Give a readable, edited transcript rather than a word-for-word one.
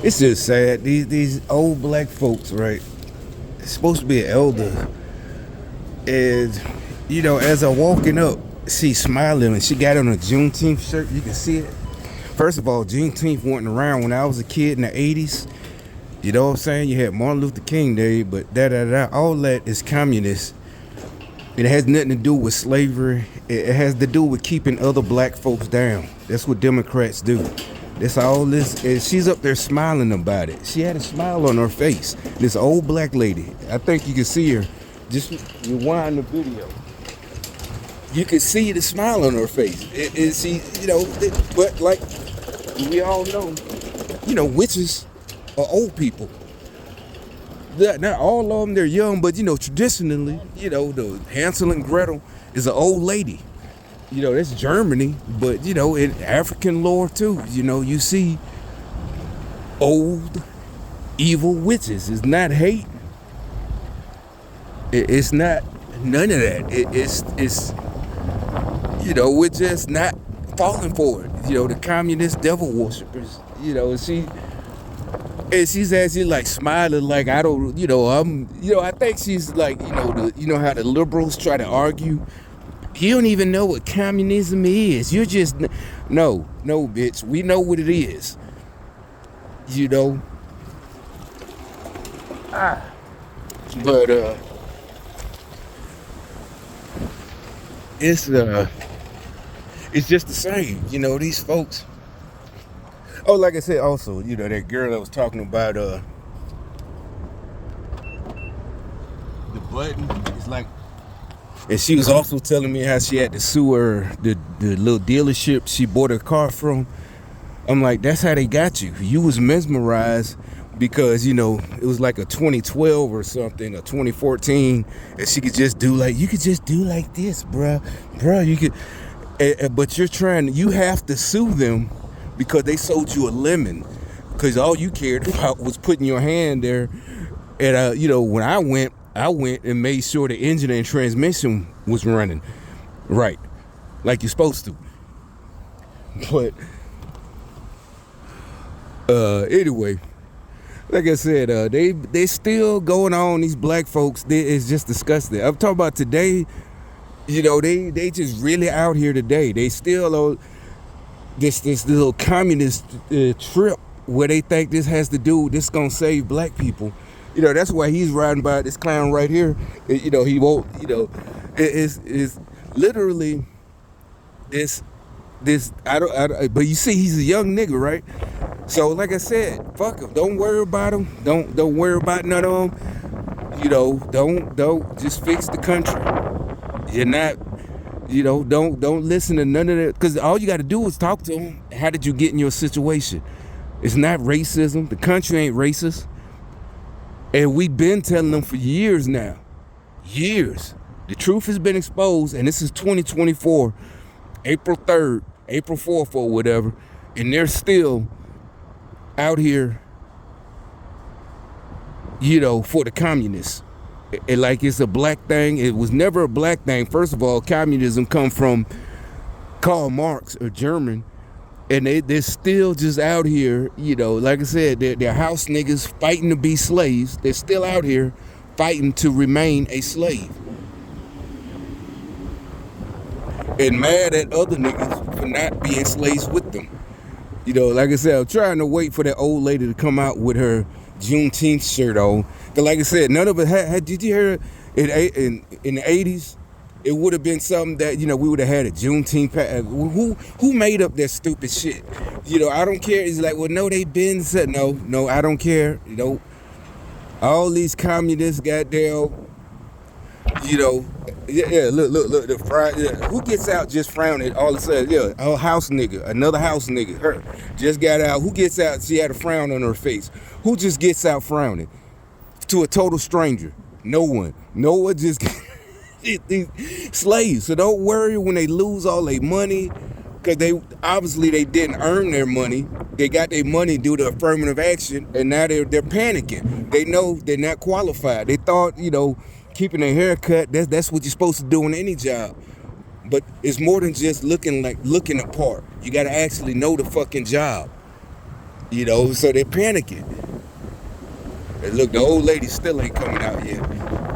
It's just sad. These old black folks, right? It's supposed to be an elder, and as I'm walking up, she's smiling, and she got on a Juneteenth shirt. You can see it. First of all, Juneteenth wasn't around when I was a kid in the '80s. You know what I'm saying? You had Martin Luther King Day, but all that is communist. It has nothing to do with slavery. It has to do with keeping other black folks down. That's what Democrats do. That's all this. And she's up there smiling about it. She had a smile on her face. This old black lady. I think you can see her. Just rewind the video. You can see the smile on her face. But like we all know, witches are old people. Not all of them, they're young, but traditionally, the Hansel and Gretel is an old lady. That's Germany, but in African lore too, you see old evil witches. It's not hate. It's not none of that. It's we're just not falling for it. The communist devil worshippers. And she's actually like smiling, like I don't, I think she's like, how the liberals try to argue. You don't even know what communism is. You're just, no, bitch. We know what it is. But it's just the same. These folks. Oh, like I said, also, that girl that was talking about the button. It's like, and she was also telling me how she had to sue the little dealership she bought her car from. I'm like, that's how they got you. You was mesmerized because it was like a 2012 or something, a 2014, and she could just do like this, bruh, you could, but you have to sue them. Because they sold you a lemon. Because all you cared about was putting your hand there. And, when I went and made sure the engine and transmission was running right. Like you're supposed to. But, anyway. Like I said, they still going on, these black folks. It's just disgusting. I'm talking about today. They just really out here today. They still this little communist trip where they think this is gonna save black people. That's why he's riding by this clown right here. He won't. It's literally this. I don't. But you see, he's a young nigga, right? So, like I said, fuck him. Don't worry about him. Don't worry about none of them. Don't just fix the country. You're not. Don't listen to none of that, because all you got to do is talk to them. How did you get in your situation? It's not racism. The country ain't racist, and we've been telling them for years now. Years. The truth has been exposed, and this is 2024, April 3rd, April 4th, or whatever, and they're still out here, for the communists. Like it's a black thing. It was never a black thing. First of all, communism come from Karl Marx, a German, and they're still just out here, like I said, they're house niggas fighting to be slaves. They're still out here fighting to remain a slave. And mad at other niggas for not being slaves with them. Like I said, I'm trying to wait for that old lady to come out with her Juneteenth shirt on. But like I said, none of it had. Did you hear in the 80s? It would have been something that we would have had a Juneteenth. Who made up that stupid shit? I don't care. It's like, well, no, they been said no. I don't care. All these communists, goddamn. Yeah. Look. The fry. Yeah. Who gets out just frowning all of a sudden? Yeah, a house nigga, another house nigga. Her just got out. Who gets out? She had a frown on her face. Who just gets out frowning? To a total stranger. No one. No one just these slaves. So don't worry when they lose all their money, because they didn't earn their money. They got their money due to affirmative action, and now they're panicking. They know they're not qualified. They thought keeping their hair cut, that's what you're supposed to do in any job. But it's more than just looking the part. You got to actually know the fucking job. So they're panicking. And look, the old lady still ain't coming out yet.